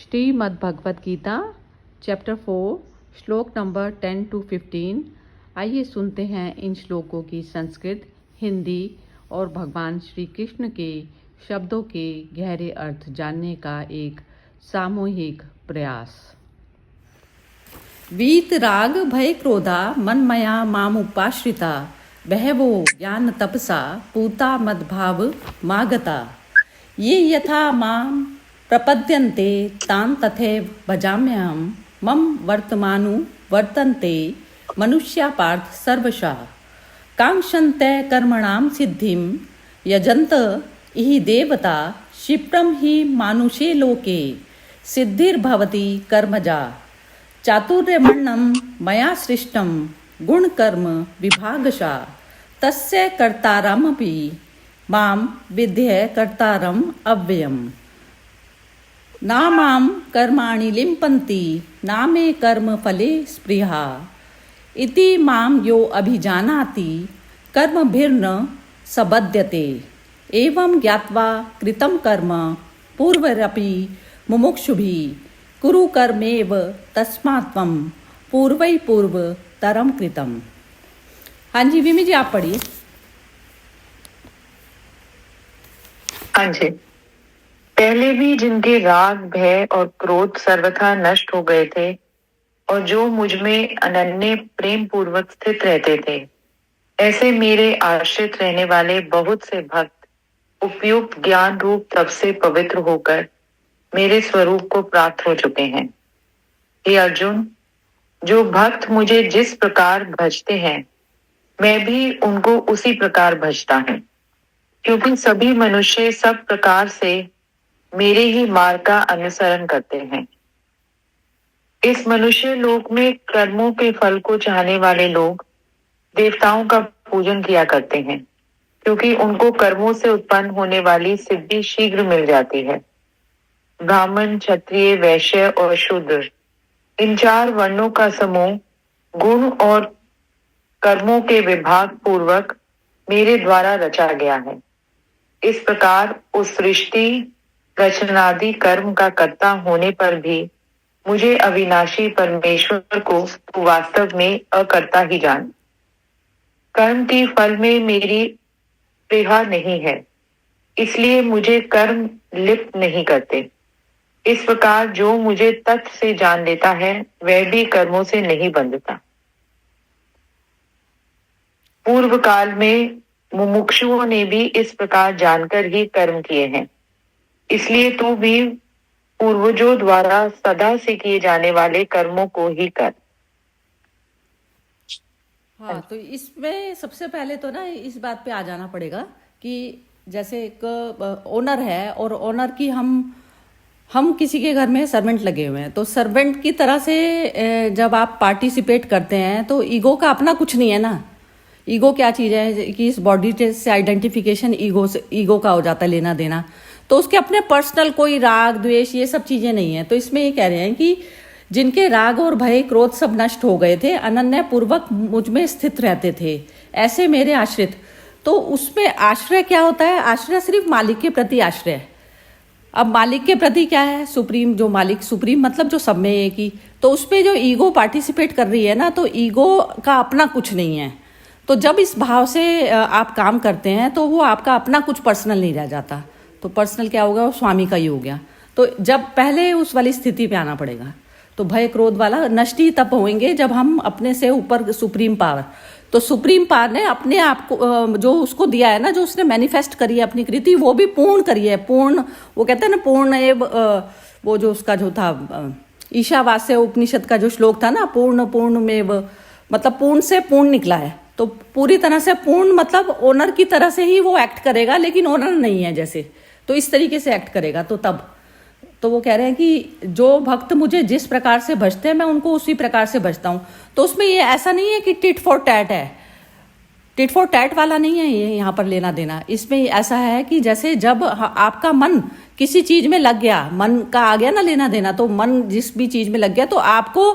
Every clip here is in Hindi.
श्रीमद् भगवद गीता चैप्टर 4 श्लोक नंबर 10 to 15। आइए सुनते हैं इन श्लोकों की संस्कृत, हिंदी और भगवान श्री कृष्ण के शब्दों के गहरे अर्थ जानने का एक सामूहिक प्रयास। वीत राग भय क्रोधा मनमया मामुपाश्रिता बहवो ज्ञान तपसा पूता मद्भाव मागता ये यथा माम प्रपद्यन्ते तान् तथैव भजाम्यहं मम वर्तमानु वर्तन्ते मनुष्या पार्थ सर्वशः कांक्षन्ते कर्मणां सिद्धिं यजन्त इहि देवता क्षिप्रं हि मानुषे लोके सिद्धिर्भवति कर्मजा चातुर्यमण्णं मया सृष्टं गुणकर्म विभागशः तस्य कर्तारमपि मां विद्ये कर्तारम् अव्ययम् ना मां कर्माणि लिम्पन्ति ना मे कर्म फले स्पृहा इति मां यो अभिजानाति कर्मभिर्न सबध्यते एवं ज्ञात्वा कृतं कर्म पूर्वरपि मुमुक्षुभिः कुरु कर्मेव तस्मात् त्वं पूर्वै पूर्वतरं कृतम्। हाँ जी विमी जी आप पढ़िए। हाँ जी, पहले भी जिनके राग भय और क्रोध सर्वथा नष्ट हो गए थे और जो मुझ में अनन्य प्रेम पूर्वक स्थित रहते थे, ऐसे मेरे आश्रित रहने वाले बहुत से भक्त उपयुक्त ज्ञान रूप तप से पवित्र होकर मेरे स्वरूप को प्राप्त हो चुके हैं। हे अर्जुन, जो भक्त मुझे जिस प्रकार भजते हैं मैं भी उनको उसी प्रकार भजता हूँ, क्योंकि सभी मनुष्य सब प्रकार से मेरे ही मार्ग का अनुसरण करते हैं। इस मनुष्य लोक में कर्मों के फल को चाहने वाले लोग देवताओं का पूजन किया करते हैं, क्योंकि उनको कर्मों से उत्पन्न होने वाली सिद्धि शीघ्र मिल जाती है। ब्राह्मण, क्षत्रिय, वैश्य और शूद्र, इन चार वर्णों का समूह गुण और कर्मों के विभाग पूर्वक मेरे द्वारा रचा गया है। इस प्रकार उस सृष्टि रचनादि कर्म का कर्ता होने पर भी मुझे अविनाशी परमेश्वर को वास्तव में अकर्ता ही जान। कर्म की फल में मेरी प्रेहा नहीं है, इसलिए मुझे कर्म लिप्त नहीं करते। इस प्रकार जो मुझे तथ्य से जान लेता है वह भी कर्मों से नहीं बंधता। पूर्व काल में मुमुक्षुओं ने भी इस प्रकार जानकर ही कर्म किए हैं, इसलिए तू भी पूर्वजों द्वारा सदा से किए जाने वाले कर्मों को ही कर। हाँ, तो इसमें सबसे पहले तो ना इस बात पे आ जाना पड़ेगा कि जैसे एक ओनर है और ओनर की हम किसी के घर में सर्वेंट लगे हुए हैं, तो सर्वेंट की तरह से जब आप पार्टिसिपेट करते हैं तो ईगो का अपना कुछ नहीं है ना। ईगो क्या चीज़ है कि इस बॉडी से आइडेंटिफिकेशन ईगो का हो जाता है, लेना देना। तो उसके अपने पर्सनल कोई राग द्वेष ये सब चीज़ें नहीं है। तो इसमें ये कह रहे हैं कि जिनके राग और भय क्रोध सब नष्ट हो गए थे, अनन्य पूर्वक मुझ में स्थित रहते थे, ऐसे मेरे आश्रित। तो उसमें आश्रय क्या होता है? आश्रय सिर्फ मालिक के प्रति आश्रय। अब मालिक के प्रति क्या है? सुप्रीम, जो मालिक सुप्रीम मतलब जो सब में एक ही। तो उसमें जो ईगो पार्टिसिपेट कर रही है ना, तो ईगो का अपना कुछ नहीं है। तो जब इस भाव से आप काम करते हैं तो वो आपका अपना कुछ पर्सनल नहीं रह जाता। तो पर्सनल क्या होगा? वो स्वामी का ही हो गया। तो जब पहले उस वाली स्थिति पे आना पड़ेगा। तो भय क्रोध वाला नष्ट ही तब होंगे जब हम अपने से ऊपर सुप्रीम पावर, तो सुप्रीम पावर ने अपने आप को जो उसको दिया है ना, जो उसने मैनिफेस्ट करी है अपनी कृति, वो भी पूर्ण करी है। पूर्ण, वो कहते हैं ना पूर्ण एव, वो जो उसका जो था ईशावास्य उपनिषद का जो श्लोक था ना, पूर्ण पूर्ण में, मतलब पूर्ण से पूर्ण निकला है। तो पूरी तरह से पूर्ण मतलब ओनर की तरह से ही वो एक्ट करेगा, लेकिन ओनर नहीं है जैसे, तो इस तरीके से एक्ट करेगा। तो तब तो वो कह रहे हैं कि जो भक्त मुझे जिस प्रकार से भजते हैं मैं उनको उसी प्रकार से भजता हूँ। तो उसमें ये ऐसा नहीं है कि टिट फॉर टैट है, टिट फॉर टैट वाला नहीं है ये यहाँ पर लेना देना। इसमें ऐसा है कि जैसे जब आपका मन किसी चीज में लग गया, मन का आ गया ना लेना देना, तो मन जिस भी चीज में लग गया तो आपको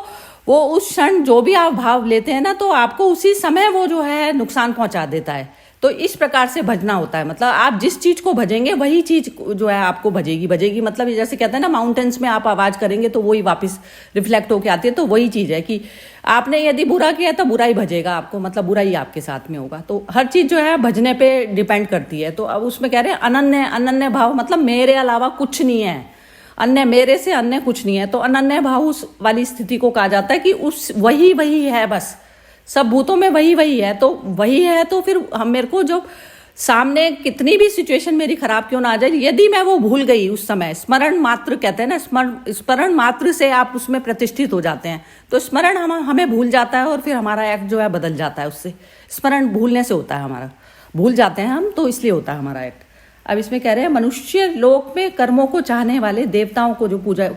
वो उस क्षण जो भी आप भाव लेते हैं ना, तो आपको उसी समय वो जो है नुकसान पहुंचा देता है। तो इस प्रकार से भजना होता है, मतलब आप जिस चीज को भजेंगे वही चीज जो है आपको भजेगी। मतलब जैसे कहते हैं ना, माउंटेन्स में आप आवाज करेंगे तो वही वापस रिफ्लेक्ट होके आती है। तो वही चीज है कि आपने यदि बुरा किया तो बुरा ही भजेगा आपको, मतलब बुरा ही आपके साथ में होगा। तो हर चीज जो है भजने पे डिपेंड करती है। तो अब उसमें कह रहे हैं अनन्य भाव, मतलब मेरे अलावा कुछ नहीं है, अन्य मेरे से अन्य कुछ नहीं है। तो अनन्य भाव उस वाली स्थिति को कहा जाता है कि उस वही है, बस सब भूतों में वही है। तो वही है तो फिर हम मेरे को जो सामने कितनी भी सिचुएशन मेरी खराब क्यों ना आ जाए, यदि मैं वो भूल गई उस समय, स्मरण मात्र कहते हैं ना, स्मरण मात्र से आप उसमें प्रतिष्ठित हो जाते हैं। तो स्मरण हमें भूल जाता है और फिर हमारा एक्ट जो है बदल जाता है उससे। स्मरण भूलने से होता है हमारा, भूल जाते हैं हम, तो इसलिए होता है हमारा एक्ट। अब इसमें कह रहे हैं मनुष्य लोक में कर्मों को चाहने वाले देवताओं को जो पूजा,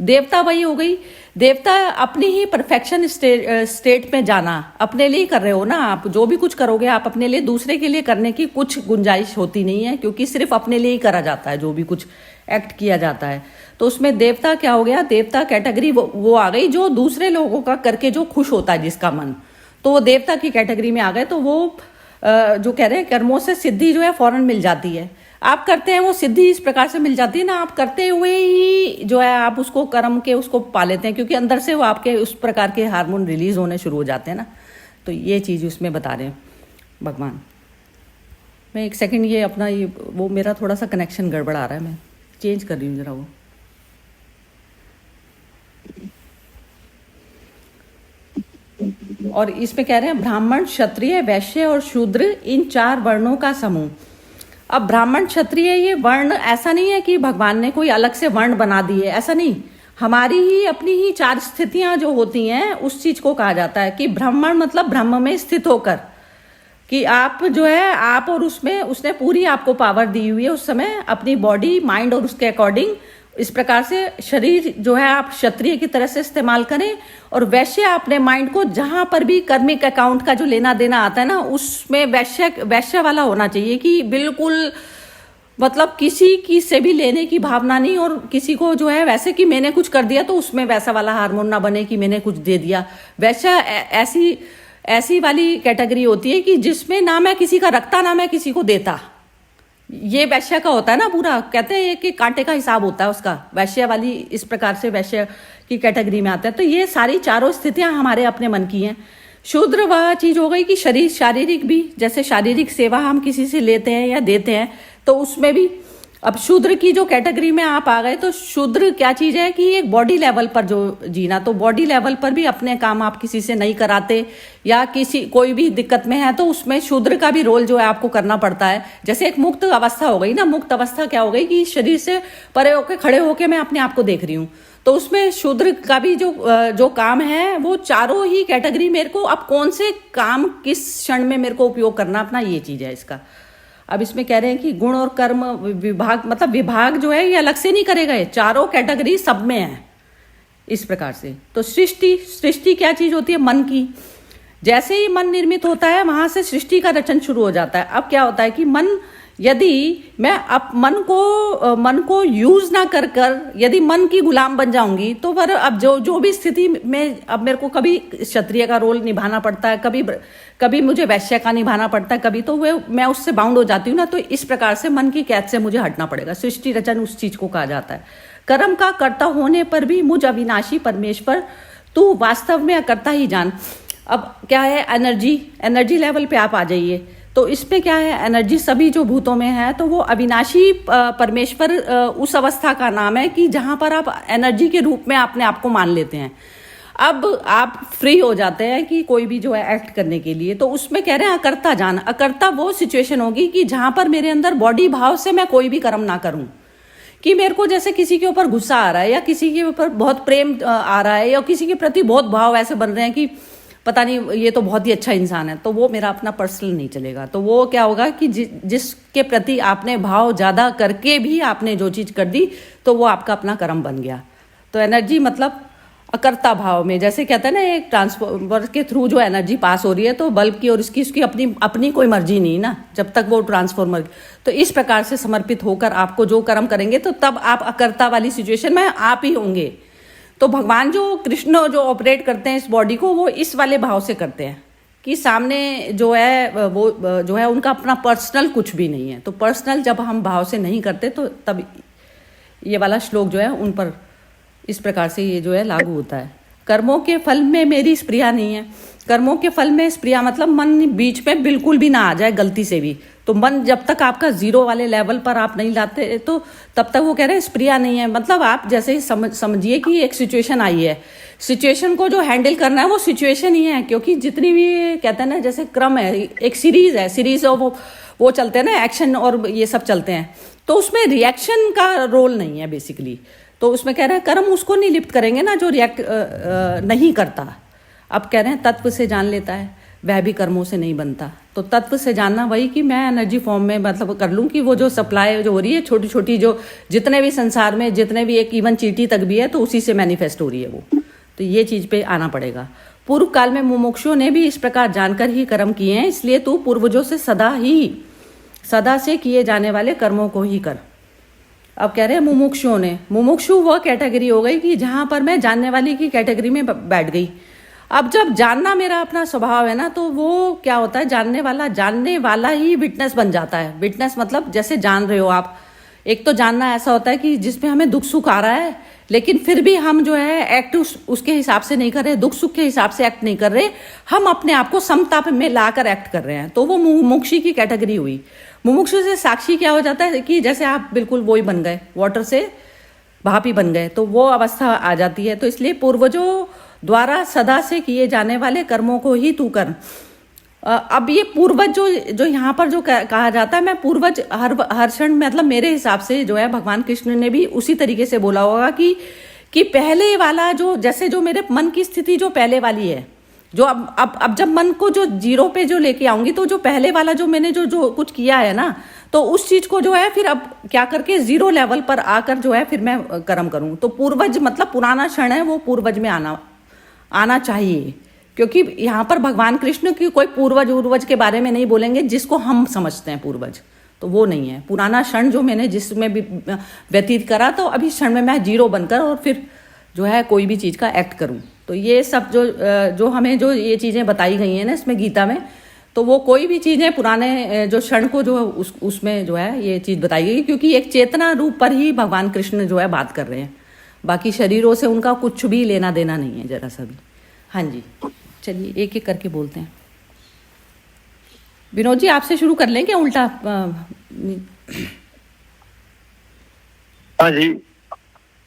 देवता वही हो गई, देवता अपनी ही परफेक्शन स्टेट में जाना, अपने लिए कर रहे हो ना आप, जो भी कुछ करोगे आप अपने लिए, दूसरे के लिए करने की कुछ गुंजाइश होती नहीं है, क्योंकि सिर्फ अपने लिए ही करा जाता है जो भी कुछ एक्ट किया जाता है। तो उसमें देवता क्या हो गया, देवता कैटेगरी वो आ गई जो दूसरे लोगों का करके जो खुश होता है जिसका मन, तो वो देवता की कैटेगरी में आ गए। तो वो जो कह रहे हैं कर्मों से सिद्धि जो है फौरन मिल जाती है। आप करते हैं वो सिद्धि इस प्रकार से मिल जाती है ना, आप करते हुए ही जो है आप उसको कर्म के उसको पा लेते हैं, क्योंकि अंदर से वो आपके उस प्रकार के हार्मोन रिलीज होने शुरू हो जाते हैं ना। तो ये चीज़ उसमें बता रहे हैं भगवान। मैं एक सेकंड ये अपना ये वो मेरा थोड़ा सा कनेक्शन गड़बड़ आ रहा है, मैं चेंज कर रही हूँ जरा वो। और इसमें कह रहे हैं ब्राह्मण क्षत्रिय वैश्य और शूद्र, इन 4 वर्णों का समूह। अब ब्राह्मण क्षत्रिय ये वर्ण ऐसा नहीं है कि भगवान ने कोई अलग से वर्ण बना दिए, ऐसा नहीं। हमारी ही अपनी ही 4 स्थितियां जो होती हैं उस चीज को कहा जाता है कि ब्राह्मण मतलब ब्रह्म में स्थित होकर, कि आप जो है आप और उसमें उसने पूरी आपको पावर दी हुई है उस समय, अपनी बॉडी माइंड और उसके अकॉर्डिंग इस प्रकार से शरीर जो है आप क्षत्रिय की तरह से इस्तेमाल करें। और वैश्य अपने माइंड को जहां पर भी कर्मिक अकाउंट का जो लेना देना आता है ना, उसमें वैश्य वाला होना चाहिए कि बिल्कुल मतलब किसी की से भी लेने की भावना नहीं, और किसी को जो है वैसे कि मैंने कुछ कर दिया तो उसमें वैसा वाला हार्मोन ना बने कि मैंने कुछ दे दिया। वैश्य ऐसी वाली कैटेगरी होती है कि जिसमें ना मैं किसी का रखता ना मैं किसी को देता। ये वैश्य का होता है ना, पूरा कहते हैं कि कांटे का हिसाब होता है उसका, वैश्य वाली इस प्रकार से वैश्य की कैटेगरी में आता है। तो ये सारी 4 स्थितियां हमारे अपने मन की हैं। शूद्र वह चीज हो गई कि शारीरिक भी, जैसे शारीरिक सेवा हम किसी से लेते हैं या देते हैं, तो उसमें भी अब शूद्र की जो कैटेगरी में आप आ गए, तो शूद्र क्या चीज है कि एक बॉडी लेवल पर जो जीना, तो बॉडी लेवल पर भी अपने काम आप किसी से नहीं कराते, या किसी कोई भी दिक्कत में है तो उसमें शूद्र का भी रोल जो है आपको करना पड़ता है। जैसे एक मुक्त अवस्था हो गई ना, मुक्त अवस्था क्या हो गई कि शरीर से परे होके खड़े होके मैं अपने आप को देख रही हूँ, तो उसमें शूद्र का भी जो काम है वो 4 ही कैटेगरी मेरे को, अब कौन से काम किस क्षण में मेरे को उपयोग करना अपना, ये चीज है इसका। अब इसमें कह रहे हैं कि गुण और कर्म विभाग, मतलब विभाग जो है ये अलग से नहीं करेगा, ये 4 कैटेगरी सब में है इस प्रकार से। तो सृष्टि क्या चीज होती है, मन की। जैसे ही मन निर्मित होता है वहां से सृष्टि का रचन शुरू हो जाता है। अब क्या होता है कि मन, यदि मैं अब मन को यूज ना कर यदि मन की गुलाम बन जाऊंगी, तो पर अब जो भी स्थिति में अब मेरे को कभी क्षत्रिय का रोल निभाना पड़ता है, कभी मुझे वैश्य का निभाना पड़ता है, कभी तो मैं उससे बाउंड हो जाती हूँ ना। तो इस प्रकार से मन की कैद से मुझे हटना पड़ेगा। सृष्टि रचन उस चीज को कहा जाता है। कर्म का कर्ता होने पर भी मुझ अविनाशी परमेश्वर तू वास्तव में अकर्ता ही जान। अब क्या है, एनर्जी लेवल पे आप आ जाइए। तो इसमें क्या है, एनर्जी सभी जो भूतों में है, तो वो अविनाशी परमेश्वर उस अवस्था का नाम है कि जहां पर आप एनर्जी के रूप में अपने आप को मान लेते हैं। अब आप फ्री हो जाते हैं कि कोई भी जो है एक्ट करने के लिए। तो उसमें कह रहे हैं अकर्ता जान। अकर्ता वो सिचुएशन होगी कि जहां पर मेरे अंदर बॉडी भाव से मैं कोई भी कर्म ना करूं, कि मेरे को जैसे किसी के ऊपर गुस्सा आ रहा है, या किसी के ऊपर बहुत प्रेम आ रहा है, या किसी के प्रति बहुत भाव ऐसे बन रहे हैं कि पता नहीं ये तो बहुत ही अच्छा इंसान है, तो वो मेरा अपना पर्सनल नहीं चलेगा। तो वो क्या होगा कि जिसके प्रति आपने भाव ज्यादा करके भी आपने जो चीज कर दी, तो वो आपका अपना कर्म बन गया। तो एनर्जी मतलब अकर्ता भाव में, जैसे कहते हैं ना, एक ट्रांसफॉर्मर के थ्रू जो एनर्जी पास हो रही है, तो बल्ब की और उसकी अपनी कोई मर्जी नहीं ना, जब तक वो ट्रांसफॉर्मर। तो इस प्रकार से समर्पित होकर आपको जो कर्म करेंगे, तो तब आप अकर्ता वाली सिचुएशन में आप ही होंगे। तो भगवान जो कृष्ण जो ऑपरेट करते हैं इस बॉडी को, वो इस वाले भाव से करते हैं कि सामने जो है वो जो है उनका अपना पर्सनल कुछ भी नहीं है। तो पर्सनल जब हम भाव से नहीं करते तो तब ये वाला श्लोक जो है उन पर इस प्रकार से ये जो है लागू होता है। कर्मों के फल में मेरी स्प्रिया नहीं है। कर्मों के फल में स्प्रिया मतलब मन बीच में बिल्कुल भी ना आ जाए गलती से भी। तो मन जब तक आपका जीरो वाले लेवल पर आप नहीं लाते तो तब तक वो कह रहे हैं स्प्रिया नहीं है। मतलब आप जैसे ही समझिए कि एक सिचुएशन आई है, सिचुएशन को जो हैंडल करना है वो सिचुएशन ही है। क्योंकि जितनी भी कहते हैं ना जैसे क्रम है, एक सीरीज है, सीरीज और वो चलते हैं ना, एक्शन और ये सब चलते हैं, तो उसमें रिएक्शन का रोल नहीं है बेसिकली। तो उसमें कह रहे हैं कर्म उसको नहीं लिप्त करेंगे ना जो रिएक्ट नहीं करता। अब कह रहे हैं तत्व से जान लेता है, वह भी कर्मों से नहीं बनता। तो तत्व से जानना वही कि मैं एनर्जी फॉर्म में मतलब कर लूँ कि वो जो सप्लाई जो हो रही है छोटी छोटी, जो जितने भी संसार में जितने भी एक इवन चींटी तक भी है तो उसी से मैनिफेस्ट हो रही है वो। तो ये चीज़ पे आना पड़ेगा। पूर्व काल में मुमुक्षुओं ने भी इस प्रकार जानकर ही कर्म किए हैं, इसलिए तू पूर्वजों से सदा से किए जाने वाले कर्मों को ही कर। अब कह रहे हैं मुमुक्षुओं ने, मुमुक्षु वह कैटेगरी हो गई कि जहां पर मैं जानने वाली की कैटेगरी में बैठ गई। अब जब जानना मेरा अपना स्वभाव है ना, तो वो क्या होता है, जानने वाला ही विटनेस बन जाता है। विटनेस मतलब जैसे जान रहे हो आप, एक तो जानना ऐसा होता है कि जिसमें हमें दुख सुख आ रहा है लेकिन फिर भी हम जो है एक्ट उसके हिसाब से नहीं कर रहे, दुख सुख के हिसाब से एक्ट नहीं कर रहे, हम अपने आप को समता में लाकर एक्ट कर रहे हैं। तो वो मुमुक्षी की कैटेगरी हुई। मुमुक्षु से साक्षी क्या हो जाता है कि जैसे आप बिल्कुल वो ही बन गए, वाटर से भाप ही बन गए, तो वो अवस्था आ जाती है। तो इसलिए पूर्वजों द्वारा सदा से किए जाने वाले कर्मों को ही तू कर। अब ये पूर्वज जो यहाँ पर जो कहा जाता है, मैं पूर्वज हर क्षण मतलब मेरे हिसाब से जो है भगवान कृष्ण ने भी उसी तरीके से बोला होगा कि पहले वाला जो जैसे जो मेरे मन की स्थिति जो पहले वाली है, जो अब जब मन को जो जीरो पे जो लेके आऊंगी तो जो पहले वाला जो मैंने जो कुछ किया है ना, तो उस चीज को जो है फिर अब क्या करके जीरो लेवल पर आकर जो है फिर मैं कर्म करूं। तो पूर्वज मतलब पुराना क्षण है, वो पूर्वज में आना चाहिए। क्योंकि यहाँ पर भगवान कृष्ण की कोई पूर्वज के बारे में नहीं बोलेंगे जिसको हम समझते हैं पूर्वज, तो वो नहीं है। पुराना क्षण जो मैंने जिसमें भी व्यतीत करा, तो अभी क्षण में मैं जीरो बनकर और फिर जो है कोई भी चीज़ का एक्ट करूं। तो ये सब जो हमें जो ये चीज़ें बताई गई हैं ना इसमें गीता में, तो वो कोई भी चीज़ें पुराने जो क्षण को जो उसमें जो है ये चीज़ बताई गई, क्योंकि एक चेतना रूप पर ही भगवान कृष्ण जो है बात कर रहे हैं। बाकी शरीरों से उनका कुछ भी लेना देना नहीं है जरा सा भी। हाँ जी, चलिए एक एक करके बोलते हैं। विनोद जी आपसे शुरू कर लें क्या उल्टा? हाँ जी,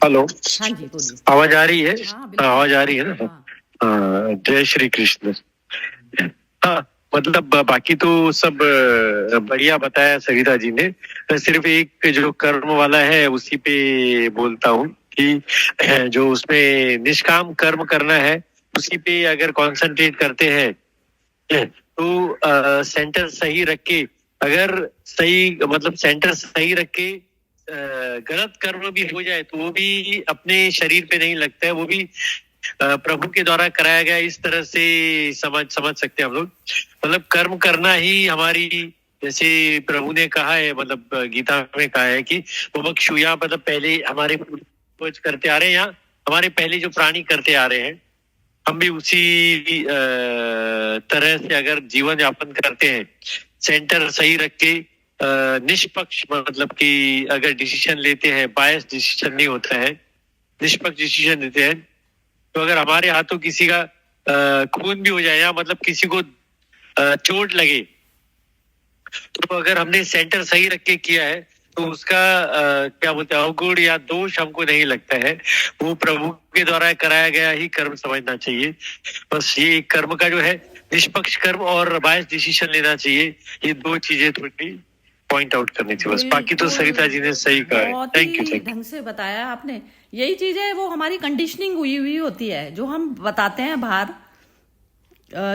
हेलो, हाँ जी बोलिए। आवाज आ रही है? हाँ, बिल्कुल। आवाज आ रही है ना? हाँ। हाँ, जय श्री कृष्ण। हाँ, मतलब बाकी तो सब बढ़िया बताया सविता जी ने। मैं सिर्फ एक जो कर्म वाला है उसी पे बोलता हूँ कि जो उसमें निष्काम कर्म करना है उसी पे अगर कंसंट्रेट करते हैं तो सेंटर सही रख के, अगर सही मतलब सेंटर सही रख के गलत कर्म भी हो जाए तो वो भी अपने शरीर पे नहीं लगता है, वो भी प्रभु के द्वारा कराया गया, इस तरह से समझ सकते हैं हम लोग। मतलब कर्म करना ही हमारी, जैसे प्रभु ने कहा है, मतलब गीता में कहा है कि मुमुक्षुया मतलब पहले हमारे पूर्वज करते आ रहे हैं, या हमारे पहले जो प्राणी करते आ रहे हैं, हम भी उसी तरह से अगर जीवन यापन करते हैं, सेंटर सही रख के निष्पक्ष, मतलब कि अगर डिसीजन लेते हैं, बायस डिसीजन नहीं होता है, निष्पक्ष डिसीजन लेते हैं, तो अगर हमारे हाथों किसी का खून भी हो जाए या मतलब किसी को चोट लगे, तो अगर हमने सेंटर सही रख के किया है तो उसका क्या बोलते हैं, अवगुण या दोष हमको नहीं लगता है। वो प्रभु के द्वारा कराया गया ही कर्म समझना चाहिए। बस ये कर्म का जो है निष्पक्ष कर्म और बायस डिसीजन लेना चाहिए, ये दो चीजें थोड़ी पॉइंट आउट करनी थी बस। बाकी तो सरिता जी ने सही कहा है। थैंक यू ढंग से बताया आपने। यही चीज है, वो हमारी कंडीशनिंग हुई होती है, जो हम बताते हैं बाहर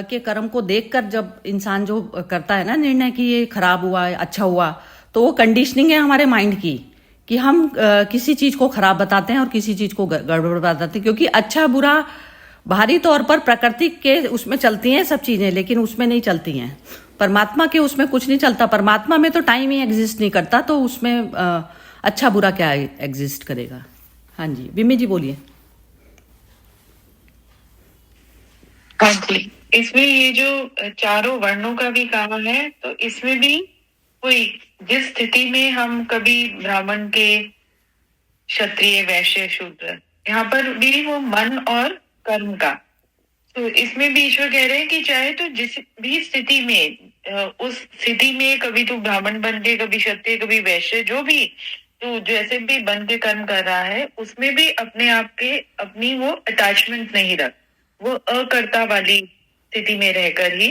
के कर्म को देखकर जब इंसान जो करता है ना निर्णय कि ये खराब हुआ अच्छा हुआ, तो वो कंडीशनिंग है हमारे माइंड की कि हम किसी चीज को खराब बताते हैं और किसी चीज को गड़बड़ बताते हैं। क्योंकि अच्छा बुरा बाहरी तौर पर प्रकृति के उसमें चलती हैं सब चीजें, लेकिन उसमें नहीं चलती हैं। परमात्मा के उसमें कुछ नहीं चलता। परमात्मा में तो टाइम ही एग्जिस्ट नहीं करता, तो उसमें अच्छा बुरा क्या एग्जिस्ट करेगा। हाँ जी, बिम्मी जी बोलिए। हाँ जी, इसमें ये जो चारों वर्णों का भी कहा है, तो इसमें भी कोई जिस स्थिति में हम कभी ब्राह्मण के, क्षत्रिय, वैश्य, शूद्र, यहाँ पर भी वो मन और कर्म का, तो इसमें भी ईश्वर कह रहे हैं कि चाहे तो जिस भी स्थिति में, उस स्थिति में कभी तू ब्राह्मण बन के, कभी क्षत्रिय, कभी वैश्य, जो भी तू जैसे भी बन के कर्म कर रहा है, उसमें भी अपने आप के अपनी वो अटैचमेंट नहीं रख, वो अकर्ता वाली स्थिति में रहकर ही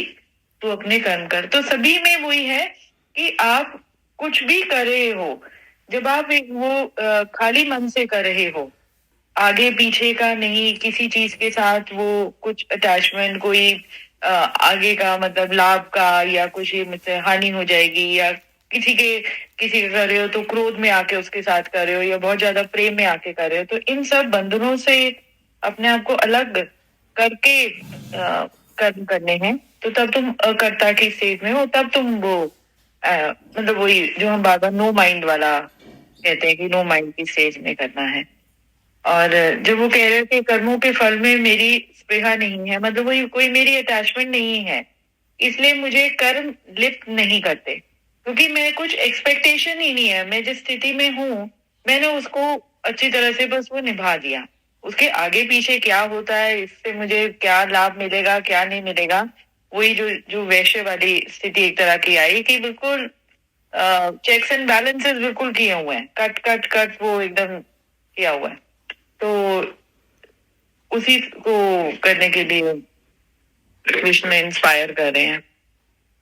तू अपने कर्म कर। तो सभी में वही है कि आप कुछ भी कर रहे हो, जब आप वो खाली मन से कर रहे हो, आगे पीछे का नहीं, किसी चीज के साथ वो कुछ अटैचमेंट, कोई आगे का मतलब लाभ का, या कुछ मुझसे हानि हो जाएगी, या किसी का कर रहे हो तो क्रोध में आके उसके साथ कर रहे हो, या बहुत ज्यादा प्रेम में आके कर रहे हो, तो इन सब बंधनों से अपने आप को अलग करके कर्म करने हैं। तो तब तुम अकर्ता की स्टेज में हो, तब तुम वो मतलब वही जो हम बार बार नो माइंड वाला कहते हैं कि नो माइंड की स्टेज में करना है। और जब वो कह रहे हो कि कर्मों के फल में मेरी स्पृहा नहीं है, मतलब वही कोई मेरी अटैचमेंट नहीं है, इसलिए मुझे कर्म लिप्त नहीं करते, क्योंकि मैं कुछ एक्सपेक्टेशन ही नहीं है। मैं जिस स्थिति में हूँ, मैंने उसको अच्छी तरह से बस वो निभा दिया। उसके आगे पीछे क्या होता है, इससे मुझे क्या लाभ मिलेगा, क्या नहीं मिलेगा, वही जो वैश्य वाली स्थिति एक तरह की आई कि बिल्कुल चेक्स एंड बैलेंसेस बिल्कुल किए हुए हैं, कट कट कट वो एकदम किया हुआ है। तो उसी को करने के लिए कृष्ण इंस्पायर कर रहे हैं।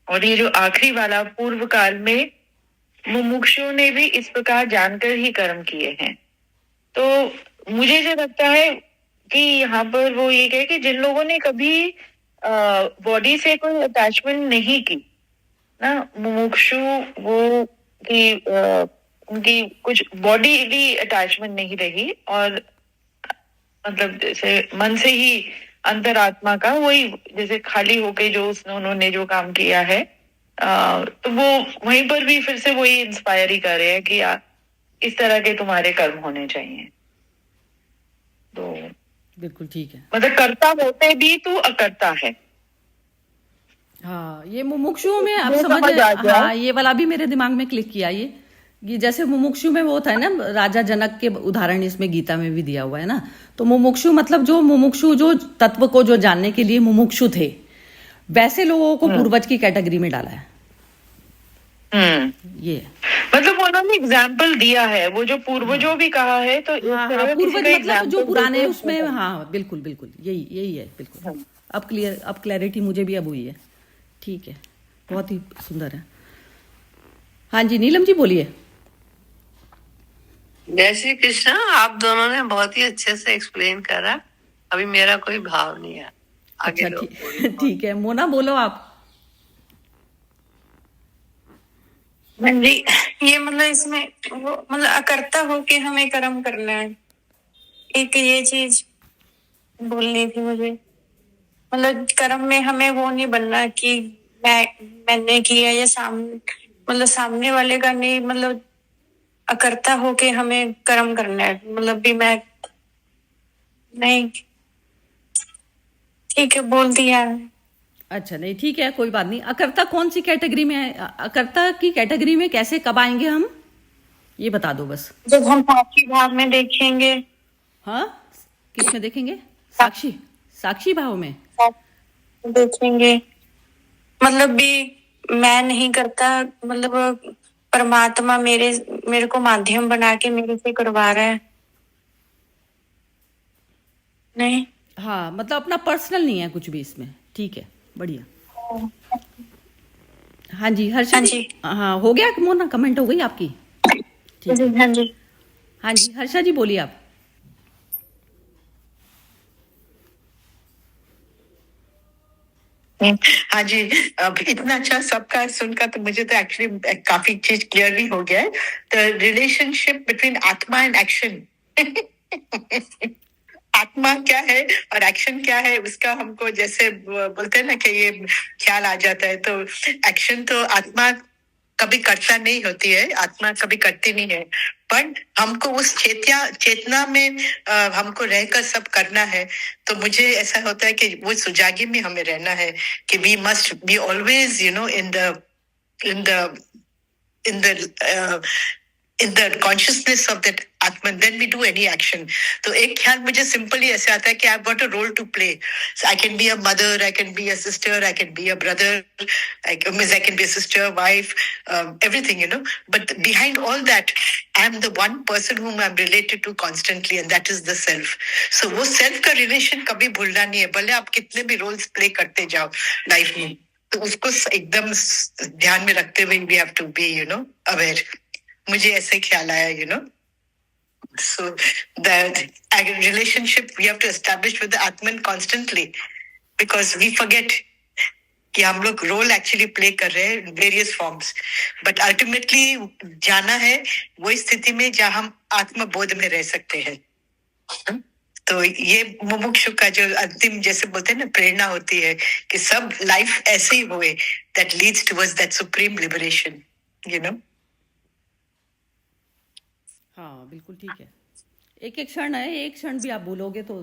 और ये जो आखिरी वाला, पूर्व काल में मुमुक्षुओं ने भी इस प्रकार जानकर ही कर्म किए हैं। तो मुझे जो लगता है कि यहाँ पर वो ये कहे कि जिन लोगों ने कभी बॉडी से कोई अटैचमेंट नहीं की ना, मुमुक्षु वो कि उनकी कुछ बॉडीली अटैचमेंट नहीं रही, और मतलब जैसे मन से ही अंतरात्मा का वही जैसे खाली होके जो उन्होंने जो काम किया है, तो वो वहीं पर भी फिर से वही इंस्पायर ही कर रहे हैं कि इस तरह के तुम्हारे कर्म होने चाहिए। तो बिल्कुल ठीक है, मतलब कर्ता होते भी तू अकर्ता है। हाँ ये मुमुक्षुओं में आप ये समझ समझ आ गया। हाँ ये वाला भी मेरे दिमाग में क्लिक किया ये कि जैसे मुमुक्षु में वो था ना, राजा जनक के उदाहरण इसमें गीता में भी दिया हुआ है ना। तो मुमुक्षु मतलब जो मुमुक्षु जो तत्व को जो जानने के लिए मुमुक्षु थे, वैसे लोगों को पूर्वज की कैटेगरी में डाला है। ये मतलब उन्होंने एग्जाम्पल दिया है, वो जो पूर्वजों भी कहा है, तो इस हाँ तरह हाँ किसी पूर्वज का मतलब जो example पुराने देके उसमें, हाँ बिल्कुल बिल्कुल यही यही है बिल्कुल। अब क्लियर, अब क्लैरिटी मुझे भी अब हुई है। ठीक है, बहुत ही सुंदर है। हाँ जी नीलम जी बोलिए। जय श्री कृष्ण। आप दोनों ने बहुत ही अच्छे से एक्सप्लेन करा, अभी मेरा कोई भाव नहीं है। आगे अच्छा लोग बोलिए। ठीक है, मोना बोलो आप। जी, ये मतलब इसमें वो मतलब अकर्ता हो के हमें कर्म करना है, एक ये चीज बोलनी थी मुझे। मतलब कर्म में हमें वो नहीं बनना कि मैंने किया या मतलब सामने वाले का नहीं, मतलब अकर्ता हो के हमें कर्म करना है। मतलब भी मैं नहीं, ठीक है बोल दिया। अच्छा नहीं ठीक है, कोई बात नहीं। अकर्ता कौन सी कैटेगरी में है? अकर्ता की कैटेगरी में कैसे कब आएंगे हम, ये बता दो बस। जब हम साक्षी भाव में देखेंगे। हाँ किस में देखेंगे? साक्षी, साक्षी भाव में देखेंगे, मतलब भी मैं नहीं करता, मतलब परमात्मा मेरे को माध्यम बना के मेरे से करवा रहा है। नहीं, हाँ मतलब अपना पर्सनल नहीं है कुछ भी इसमें। ठीक है बढ़िया। हाँ जी हर्षा हाँ जी, जी। हाँ हो गया मोना, कमेंट हो गई आपकी? ठीक है। हाँ जी। हाँ जी हर्षा जी बोलिए आप। हाँ जी, अब इतना अच्छा सबका सुनकर तो मुझे तो एक्चुअली काफी चीज क्लियर भी हो गया है। द रिलेशनशिप बिटवीन आत्मा एंड एक्शन आत्मा क्या है और एक्शन क्या है, उसका हमको जैसे बोलते हैं ना कि ये ख्याल आ जाता है। तो एक्शन तो आत्मा कभी कर्ता नहीं होती है, आत्मा कभी करती नहीं है, पर हमको उस चेतना में हमको रहकर सब करना है। तो मुझे ऐसा होता है कि वो सुजागी में हमें रहना है कि we must be always in the in the uh, in the consciousness of that Atman, then we do any action. तो एक ख्याल मुझे सिंपली ऐसे आता है कि I've got a role to play. So I can be a mother, I can be a sister, I can be a brother, I can be a sister, wife, everything, But behind all that, I'm the one person whom I'm related to constantly, and that is the self. So वो self का relation कभी भूलना नहीं है, भले आप कितने भी roles play करते जाओ life में, तो उसको एकदम ध्यान में रखते हुए we have to be, aware. मुझे ऐसे ख्याल आया, So that relationship we have to establish with the Atman constantly, because we forget कि हम लोग रोल एक्चुअली प्ले कर रहे हैं वेरियस फॉर्म्स, बट अल्टीमेटली जाना है वो स्थिति में जहाँ हम आत्मबोध में रह सकते हैं। तो ये मुमुक्षु का जो अंतिम, जैसे बोलते हैं ना, प्रेरणा होती है कि सब लाइफ ऐसे ही हुए, that leads towards that supreme liberation, हाँ बिल्कुल ठीक है। एक एक क्षण है, एक क्षण भी आप भूलोगे तो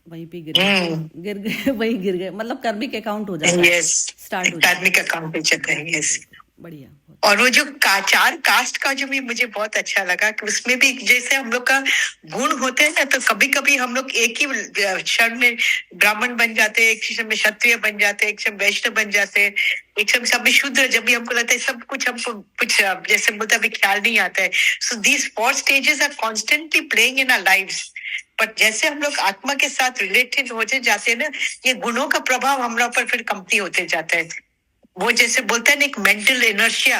वहीं पे गिर गए वहीं गिर गए, मतलब कर्मिक अकाउंट हो जाता है, स्टार्ट हो जाता है, कार्मिक अकाउंट पे चलता है। यस, बढ़िया। और वो जो चार कास्ट का जो भी मुझे बहुत अच्छा लगा कि उसमें भी जैसे हम लोग का गुण होते हैं ना, तो कभी कभी हम लोग एक ही क्षण में ब्राह्मण बन जाते हैं, एक क्षण में क्षत्रिय बन जाते हैं, एक क्षण वैष्णव बन जाते हैं, एक क्षण सब में शूद्र, जब भी हमको लगता है सब कुछ हमको कुछ जैसे बोलते अभी ख्याल नहीं आता है। So these 4 stages are constantly playing in our lives, but जैसे हम लोग आत्मा के साथ रिलेटेड होते जाते हैं ना, ये गुणों का प्रभाव हम लोग पर फिर कमती होते जाता है। वो जैसे बोलते हैं ना, एक मेंटल इनर्शिया,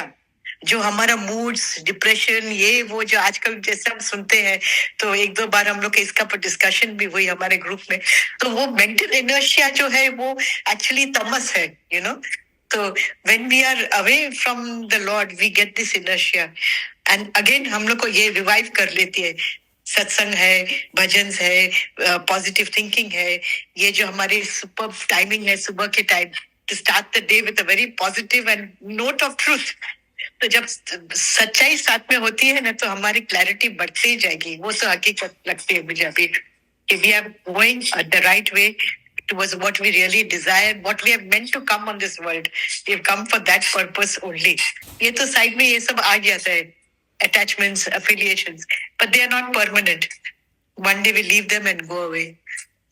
जो हमारा मूड्स, डिप्रेशन, ये वो जो आजकल जैसे हम सुनते हैं, तो 1-2 बार हम लोग के इसका पर डिस्कशन भी हुई हमारे ग्रुप में, तो वो मेंटल इनर्शिया जो है वो एक्चुअली तमस है, तो when we are away from the lord we get this inertia, and again हम लोग को ये रिवाइव कर लेती है। सत्संग है, भजन है, पॉजिटिव थिंकिंग है, ये जो हमारी सुपर टाइमिंग है सुबह के time, to start the day with a very positive end note of truth. तो जब सच्चाई साथ में होती है ना, तो हमारी क्लैरिटी बढ़ती जाएगी। वो तो हकीकत लगती है मुझे अभी कि we are going the right way towards what we really desire, what we have meant to come on this world. We have come for that purpose only. ये तो साइड में ये सब आ जाता है, attachments, affiliations, but they are not permanent. One day we leave them and go away.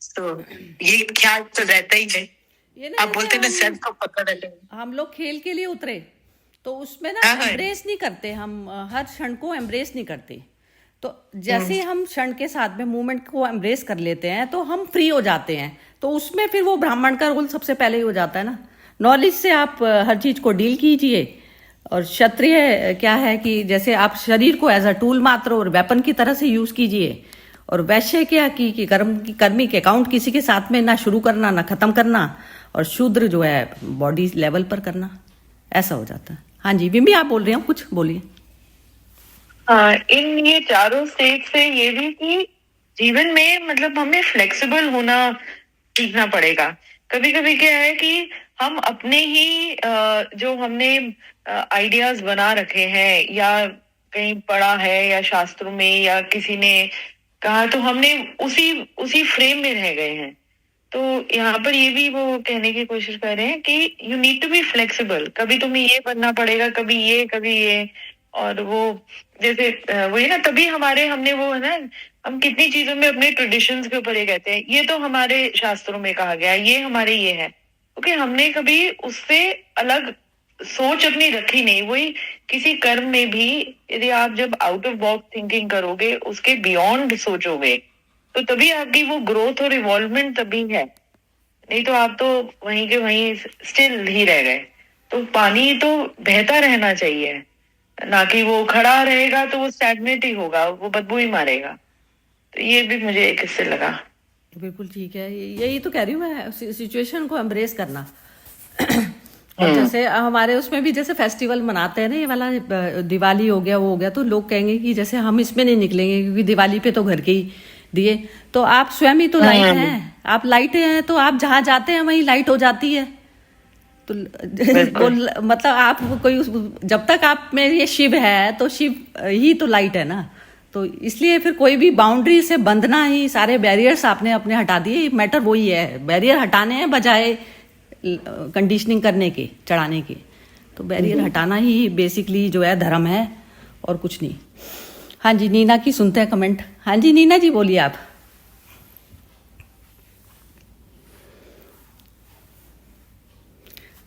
So ये ख्याल तो रहता ही है। आप बोलते ना सेल्फ को पकड़ ले। हम लोग खेल के लिए उतरे, तो उसमें ना एम्ब्रेस नहीं करते, हम हर क्षण को एम्ब्रेस नहीं करते। तो जैसे हम क्षण के साथ में मूवमेंट को एम्ब्रेस कर लेते हैं तो हम फ्री हो जाते हैं। तो उसमें फिर वो ब्राह्मण का रोल सबसे पहले ही हो जाता है ना। नॉलेज से आप हर चीज को डील कीजिए, और क्षत्रिय क्या है कि जैसे आप शरीर को एज अ टूल मात्र और वेपन की तरह से यूज कीजिए, और वैश्य क्या कि कर्मी के अकाउंट किसी के साथ में ना शुरू करना ना खत्म करना, और शूद्र जो है बॉडी लेवल पर करना, ऐसा हो जाता है। हाँ जी विमी, आप बोल रहे हो, कुछ बोलिए। इन ये चारों स्टेज से ये भी कि जीवन में मतलब हमें फ्लेक्सिबल होना सीखना पड़ेगा। कभी कभी क्या है कि हम अपने ही जो हमने आइडियाज बना रखे हैं, या कहीं पढ़ा है, या शास्त्रों में, या किसी ने कहा, तो हमने उसी फ्रेम में रह गए हैं। तो यहाँ पर ये भी वो कहने की कोशिश कर रहे हैं कि you need to be flexible. कभी तुम्हें ये बनना पड़ेगा, कभी ये, और वो जैसे वही ना, तभी हमने वो है ना, हम कितनी चीजों में अपने ट्रेडिशंस के ऊपर ये कहते हैं, ये तो हमारे शास्त्रों में कहा गया, ये हमारे ये है, क्योंकि हमने कभी उससे अलग सोच अपनी रखी नहीं। वही किसी कर्म में भी यदि आप जब आउट ऑफ बॉक्स थिंकिंग करोगे, उसके बियॉन्ड सोचोगे, तो तभी आपकी वो ग्रोथ और इवॉल्वमेंट तभी है। नहीं तो आप तो वहीं के वहीं स्टिल ही रह गए। तो पानी तो बहता रहना चाहिए, ना कि वो खड़ा रहेगा तो वो स्टैग्नेट ही होगा, वो बदबू ही मारेगा। तो ये भी मुझे एक इससे लगा। बिल्कुल ठीक है, यही तो कह रही हूँ मैं, सिचुएशन को एम्ब्रेस करना। और जैसे हमारे उसमें भी जैसे फेस्टिवल मनाते हैं ना, ये वाला दिवाली हो गया, वो हो गया, तो लोग कहेंगे कि जैसे हम इसमें नहीं निकलेंगे क्योंकि दिवाली पे तो घर के ही दिए। तो आप स्वयं ही तो लाइट हैं, आप लाइट हैं, तो आप जहाँ जाते हैं वहीं लाइट हो जाती है। तो मतलब आप कोई जब तक आप में ये शिव है तो शिव ही तो लाइट है ना, तो इसलिए फिर कोई भी बाउंड्री से बंधना ही, सारे बैरियर्स आपने अपने हटा दिए, मैटर वही है, बैरियर हटाने हैं बजाय कंडीशनिंग करने के, चढ़ाने के। तो बैरियर हटाना ही बेसिकली जो है धर्म है और कुछ नहीं। हाँ जी, नीना की सुनते हैं कमेंट। हाँ जी नीना जी बोलिए आप।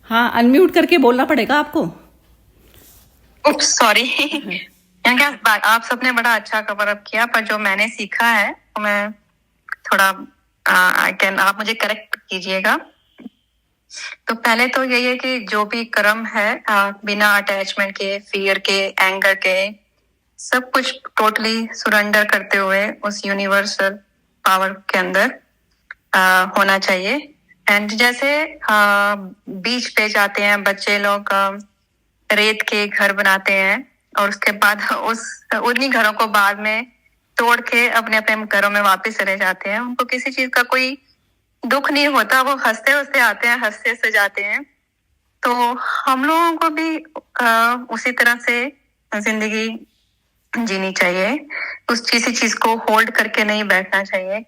हाँ, अनम्यूट करके बोलना पड़ेगा आपको। Oops sorry. आप सबने बड़ा अच्छा कवर अप किया, पर जो मैंने सीखा है वो मैं थोड़ा आप मुझे करेक्ट कीजिएगा। तो पहले तो यही है कि जो भी कर्म है बिना अटैचमेंट के, फियर के, एंगर के, सब कुछ टोटली सरेंडर करते हुए उस यूनिवर्सल पावर के अंदर होना चाहिए। एंड जैसे बीच पे जाते हैं बच्चे लोग, रेत के घर बनाते हैं और उसके बाद उन्हीं घरों को बाद में तोड़ के अपने अपने घरों में वापस चले जाते हैं। उनको किसी चीज का कोई दुख नहीं होता, वो हंसते हंसते आते हैं, हंसते हंसते जाते हैं। तो हम लोगों को भी उसी तरह से जिंदगी जीनी चाहिए। किसी चीज को होल्ड करके नहीं बैठना चाहिए,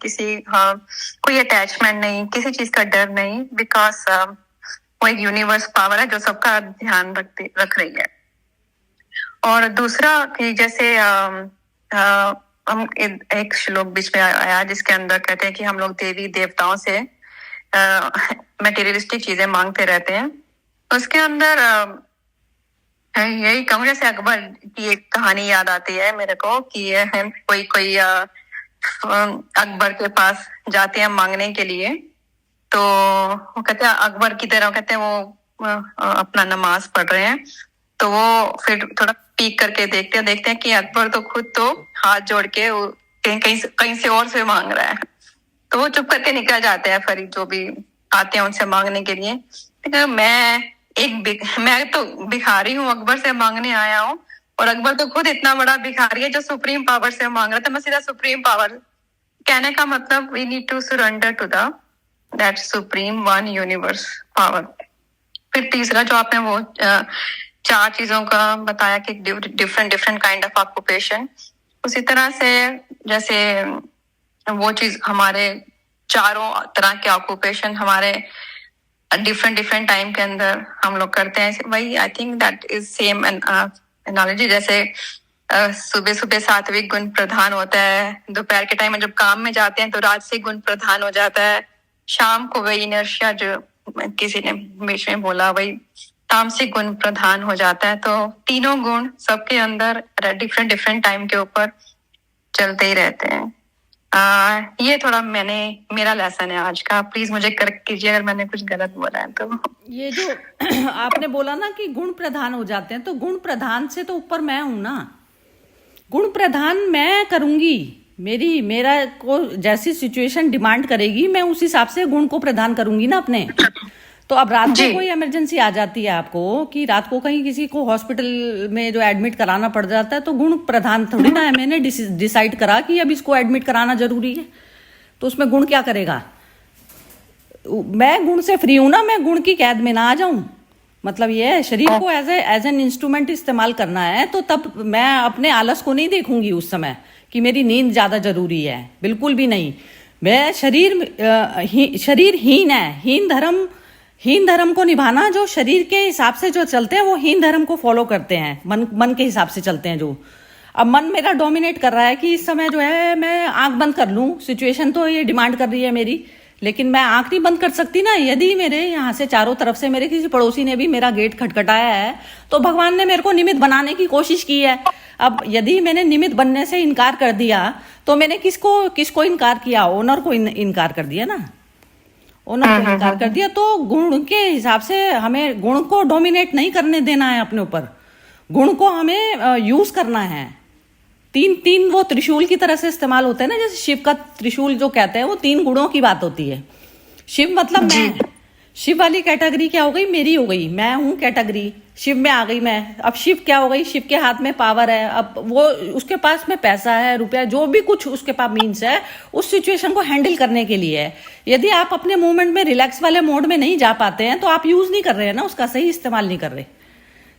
कोई अटैचमेंट नहीं, किसी चीज का डर नहीं, बिकॉज वो एक यूनिवर्स पावर है जो सबका ध्यान रख रही है। और दूसरा कि जैसे हम एक श्लोक बीच में आया जिसके अंदर कहते हैं कि हम लोग देवी देवताओं से मटेरियलिस्टिक चीजें मांगते रहते हैं। उसके अंदर यही कहूँ, जैसे अकबर की एक कहानी याद आती है मेरे को कि कोई अकबर के पास जाते हैं मांगने के लिए। तो वो कहते हैं अकबर की तरह, कहते हैं वो अपना नमाज पढ़ रहे हैं, तो वो फिर थोड़ा पीक करके देखते हैं कि अकबर तो खुद तो हाथ जोड़ के कहीं से और से मांग रहा है। तो वो चुप करके निकल जाते हैं फरीद, जो भी आते हैं उनसे मांगने के लिए। मैं तो भिखारी हूँ, अकबर से मांगने आया हूँ, और अकबर तो खुद इतना बड़ा भिखारी है जो सुप्रीम पावर से मांग रहा था। मैं सीधा सुप्रीम पावर, कहने का मतलब we need to surrender to that supreme one universe power. फिर तीसरा जो आपने वो 4 चीजों का बताया कि डिफरेंट काइंड ऑफ ऑक्यूपेशन, उसी तरह से जैसे वो चीज हमारे चारों तरह के ऑक्यूपेशन हमारे डिफरेंट टाइम के अंदर हम लोग करते हैं, वही I think that is same analogy. जैसे सुबह सात्विक गुण प्रधान होता है, दोपहर के टाइम में जब काम में जाते हैं तो राजसिक गुण प्रधान हो जाता है, शाम को वही इनर्शिया जो किसी ने बीच में बोला वही तामसिक गुण प्रधान हो जाता है। तो तीनों गुण सबके अंदर डिफरेंट टाइम के ऊपर चलते ही रहते हैं। ये थोड़ा मेरा लेसन है आज का। प्लीज मुझे करेक्ट कीजिए अगर मैंने कुछ गलत बोला है तो। ये जो आपने बोला ना कि गुण प्रधान हो जाते हैं, तो गुण प्रधान से तो ऊपर मैं हूं ना। गुण प्रधान मैं करूंगी, मेरा को जैसी सिचुएशन डिमांड करेगी मैं उस हिसाब से गुण को प्रदान करूंगी ना अपने। तो अब रात को कोई इमरजेंसी आ जाती है आपको कि रात को कहीं किसी को हॉस्पिटल में जो एडमिट कराना पड़ जाता है, तो गुण प्रधान थोड़ी ना है, मैंने डिसाइड करा कि अब इसको एडमिट कराना जरूरी है, तो उसमें गुण क्या करेगा। मैं गुण से फ्री हूं ना, मैं गुण की कैद में ना आ जाऊं। मतलब ये है, शरीर को एज एन इंस्ट्रूमेंट इस्तेमाल करना है, तो तब मैं अपने आलस को नहीं देखूंगी उस समय कि मेरी नींद ज्यादा जरूरी है, बिल्कुल भी नहीं। मैं शरीर हीन है, हीन धर्म को निभाना, जो शरीर के हिसाब से जो चलते हैं वो हीन धर्म को फॉलो करते हैं, मन के हिसाब से चलते हैं। जो अब मन मेरा डोमिनेट कर रहा है कि इस समय जो है मैं आंख बंद कर लूं, सिचुएशन तो ये डिमांड कर रही है मेरी, लेकिन मैं आंख नहीं बंद कर सकती ना। यदि मेरे यहाँ से चारों तरफ से मेरे किसी पड़ोसी ने भी मेरा गेट खटखटाया है, तो भगवान ने मेरे को निमित्त बनाने की कोशिश की है। अब यदि मैंने निमित्त बनने से इनकार कर दिया, तो मैंने किसको इनकार किया, ओनर को इनकार कर दिया ना, ओनर को इनकार कर दिया। तो गुण के हिसाब से हमें गुण को डोमिनेट नहीं करने देना है अपने ऊपर, गुण को हमें यूज करना है। तीन वो त्रिशूल की तरह से इस्तेमाल होते हैं ना, जैसे शिव का त्रिशूल जो कहते हैं वो 3 गुणों की बात होती है। शिव मतलब मैं, शिव वाली कैटेगरी क्या हो गई, मेरी हो गई, मैं हूं कैटेगरी, शिव में आ गई मैं। अब शिव क्या हो गई, शिव के हाथ में पावर है, अब वो उसके पास में पैसा है, रुपया, जो भी कुछ उसके पास मीन्स है उस सिचुएशन को हैंडल करने के लिए है। यदि आप अपने मूवमेंट में रिलैक्स वाले मोड में नहीं जा पाते हैं तो आप यूज नहीं कर रहे हैं ना, उसका सही इस्तेमाल नहीं कर रहे।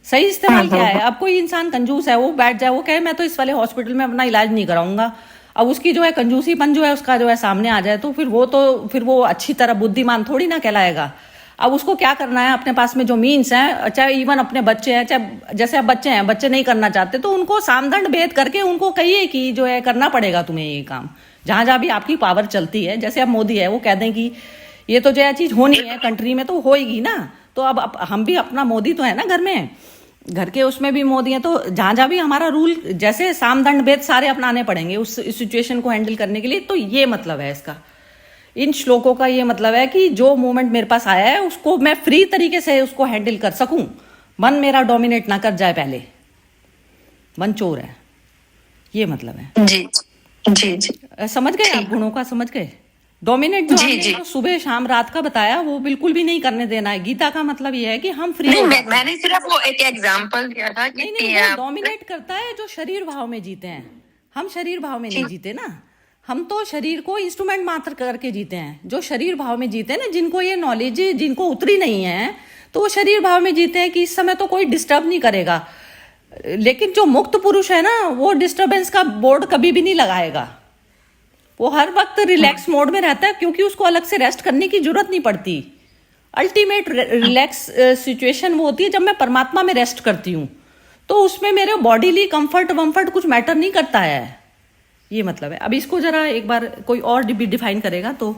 सही इस्तेमाल क्या है, अब कोई इंसान कंजूस है, वो बैठ जाए, वो कहे मैं तो इस वाले हॉस्पिटल में अपना इलाज नहीं कराऊंगा, अब उसकी जो है कंजूसीपन जो है उसका जो है सामने आ जाए, तो फिर वो अच्छी तरह बुद्धिमान थोड़ी ना कहलाएगा। अब उसको क्या करना है, अपने पास में जो मीन्स हैं, चाहे इवन अपने बच्चे हैं, चाहे जैसे अब बच्चे हैं, बच्चे नहीं करना चाहते तो उनको सामदंड भेद करके उनको कहिए कि जो है करना पड़ेगा तुम्हें ये काम, जहां जहां भी आपकी पावर चलती है। जैसे अब मोदी है, वो कह दें कि ये तो जो है चीज होनी है कंट्री में तो होएगी ना, तो अब हम भी अपना मोदी तो है ना घर में, घर के उसमें भी मोदी है, तो जहां जहां भी हमारा रूल जैसे सामदंड भेद सारे अपनाने पड़ेंगे उस सिचुएशन को हैंडल करने के लिए। तो ये मतलब है इसका, इन श्लोकों का ये मतलब है कि जो मूवमेंट मेरे पास आया है उसको मैं फ्री तरीके से उसको हैंडल कर सकूं, मन मेरा डोमिनेट ना कर जाए, पहले मन चोर है, ये मतलब है। जी जी जी समझ गए आप, गुणों का समझ गए। डोमिनेट जो जी, हमने जी। जो सुबह शाम रात का बताया वो बिल्कुल भी नहीं करने देना है। गीता का मतलब ये है कि हम फ्री नहीं, हो जाते हैं। मैंने सिर्फ वो एक एग्जांपल दिया था कि नहीं नहीं, वो डोमिनेट करता है जो शरीर भाव में जीते हैं, हम शरीर भाव में नहीं जीते ना, हम तो शरीर को इंस्ट्रूमेंट मात्र करके जीते हैं। जो शरीर भाव में जीते हैं ना, जिनको ये नॉलेज जिनको उतरी नहीं है, तो वो शरीर भाव में जीते हैं कि इस समय तो कोई डिस्टर्ब नहीं करेगा। लेकिन जो मुक्त पुरुष है ना, वो डिस्टर्बेंस का बोर्ड कभी भी नहीं लगाएगा, वो हर वक्त रिलैक्स मोड में रहता है, क्योंकि उसको अलग से रेस्ट करने की जरूरत नहीं पड़ती। अल्टीमेट रिलैक्स सिचुएशन वो होती है जब मैं परमात्मा में रेस्ट करती हूँ, तो उसमें मेरे बॉडीली कंफर्ट वम्फर्ट कुछ मैटर नहीं करता है, ये मतलब है। अब इसको जरा एक बार कोई और डिफाइन करेगा तो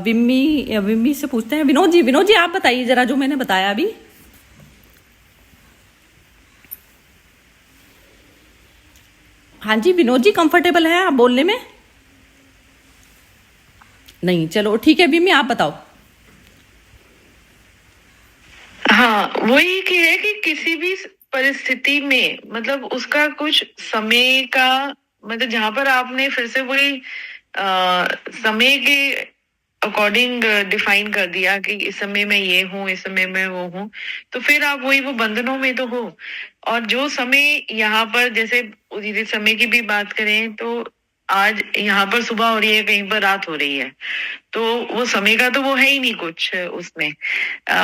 विम्मी से पूछते हैं। विनोद जी आप बताइए जरा जो मैंने बताया अभी। हाँ जी विनोद जी, कंफर्टेबल है आप बोलने में? नहीं, चलो ठीक है विम्मी आप बताओ। हाँ, वही कि है कि किसी भी परिस्थिति में मतलब उसका कुछ समय का मतलब जहां पर आपने फिर से वही समय के अकॉर्डिंग डिफाइन कर दिया कि इस समय मैं ये हूँ, इस समय मैं वो हूँ, तो फिर आप वही वो बंधनों में तो हो। और जो समय यहाँ पर जैसे यदि समय की भी बात करें तो आज यहाँ पर सुबह हो रही है, कहीं पर रात हो रही है, तो वो समय का तो वो है ही नहीं कुछ उसमें।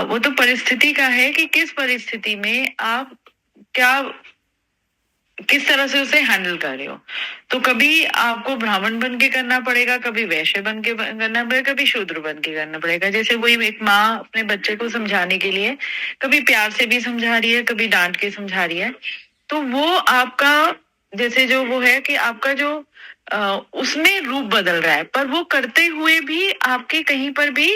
वो तो परिस्थिति का है कि किस परिस्थिति में आप क्या किस तरह से उसे हैंडल कर रहे हो। तो कभी आपको ब्राह्मण बन के करना पड़ेगा, कभी वैश्य बन के करना पड़ेगा, कभी शूद्र बन के करना पड़ेगा। जैसे वही एक माँ अपने बच्चे को समझाने के लिए कभी प्यार से भी समझा रही है, कभी डांट के समझा रही है, तो वो आपका जैसे जो वो है कि आपका जो उसमें रूप बदल रहा है, पर वो करते हुए भी आपके कहीं पर भी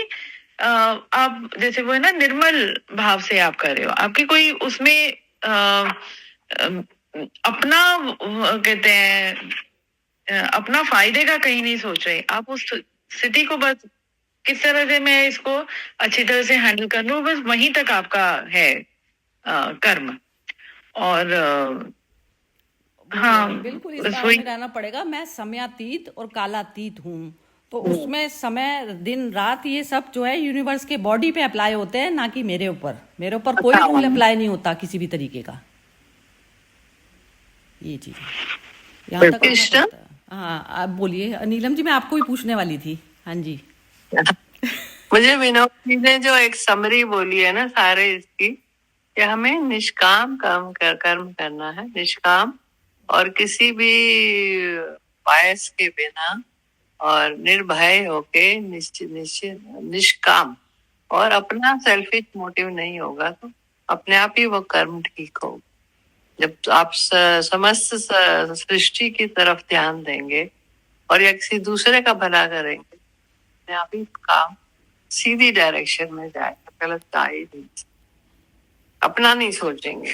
आप जैसे वो है ना निर्मल भाव से आप कर रहे हो, आपकी कोई उसमें अपना कहते हैं अपना फायदे का कहीं नहीं सोच रहे आप। उस स्थिति को बस किस तरह से मैं इसको अच्छी तरह से हैंडल कर लूं, बस वहीं तक आपका है कर्म। और हाँ बिल्कुल इस भाव में रहना पड़ेगा। मैं समयातीत और कालातीत हूँ, तो उसमें समय दिन रात ये सब जो है यूनिवर्स के बॉडी पे अप्लाई होते हैं, ना कि मेरे ऊपर। मेरे ऊपर कोई रूल अप्लाई नहीं होता किसी भी तरीके का, ये चीज यहाँ तक होना पड़ता है। हाँ आप बोलिए नीलम जी, मैं आपको ही पूछने वाली थी। हाँ जी मुझे विनोद जी ने जो एक समरी बोली है ना सारे इसकी, कि हमें निष्काम कर्म करना है, निष्काम और किसी भी बायस के बिना और निर्भय होके निष्काम, और अपना सेल्फिश मोटिव नहीं होगा तो अपने आप ही वो कर्म ठीक होगा। जब आप समस्त सृष्टि की तरफ ध्यान देंगे और या किसी दूसरे का भला करेंगे, अपने आप ही काम सीधी डायरेक्शन में जाएगा, गलत जा ही नहीं, अपना नहीं सोचेंगे।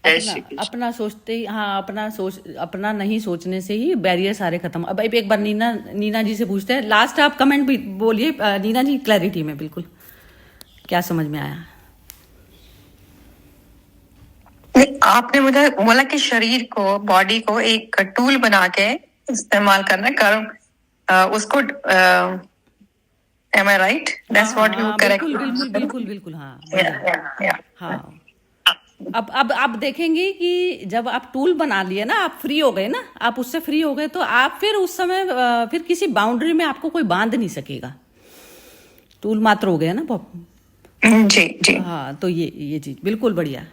अपना सोचते ही, हाँ अपना नहीं सोचने से ही बैरियर सारे खत्म। अब एक बार नीना जी से पूछते हैं, लास्ट आप कमेंट भी बोलिए नीना जी, क्लैरिटी में बिल्कुल क्या समझ में आया? आपने मुझे बोला कि शरीर को, बॉडी को एक टूल बना के इस्तेमाल करना, कर्म उसको Am I right? That's what you हाँ, correct. बिल्कुल बिल्कुल बिल्कुल बिल्कुल, हाँ Yeah. हाँ। अब आप देखेंगे कि जब आप टूल बना लिए ना, आप फ्री हो गए ना, आप उससे फ्री हो गए, तो आप फिर उस समय फिर किसी बाउंड्री में आपको कोई बांध नहीं सकेगा। टूल मात्र हो गया ना जी जी। हाँ, तो ये चीज बिल्कुल बढ़िया।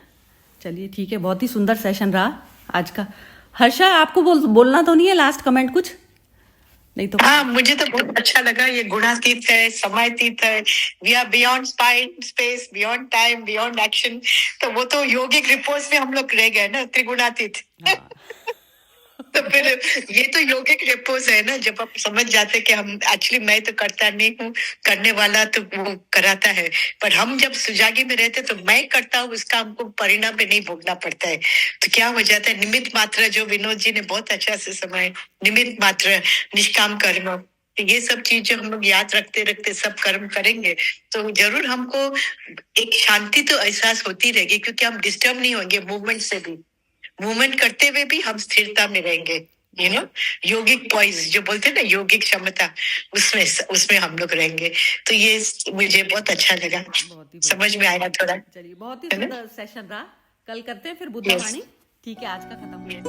चलिए ठीक है, बहुत ही सुंदर सेशन रहा आज का। हर्षा, आपको बोलना तो नहीं है लास्ट कमेंट कुछ? नहीं तो हाँ, मुझे तो बहुत अच्छा लगा। ये गुणातीत है, समयातीत है, we are beyond space, beyond time, beyond action. तो वो तो योगिक रिपोर्ट्स में हम लोग रह गए ना, त्रिगुणातीत। हाँ। तो फिर ये तो योगिक रिपोज है ना, जब आप समझ जाते कि हम एक्चुअली मैं तो करता नहीं हूँ, करने वाला तो वो कराता है। पर हम जब सुजागी में रहते तो मैं करता हूँ, उसका हमको परिणाम पे नहीं भोगना पड़ता है। तो क्या हो जाता है, निमित्त मात्र, जो विनोद जी ने बहुत अच्छा से समय, निमित्त मात्र, निष्काम कर्म, तो ये सब चीजें हम लोग याद रखते रखते सब कर्म करेंगे तो जरूर हमको एक शांति तो एहसास होती रहेगी, क्योंकि हम डिस्टर्ब नहीं होंगे मूवमेंट से भी। मूवमेंट करते हुए भी हम स्थिरता में रहेंगे, यू नो, योगिक पॉइज जो बोलते हैं ना, योगिक क्षमता, उसमें हम लोग रहेंगे। तो ये मुझे बहुत अच्छा लगा, बहुत ही समझ में आया थोड़ा। चलिए, बहुत ही है ना? सुंदर सेशन रहा। कल करते हैं फिर बुद्धा Yes. वाणी। ठीक है, आज का खत्म हुआ।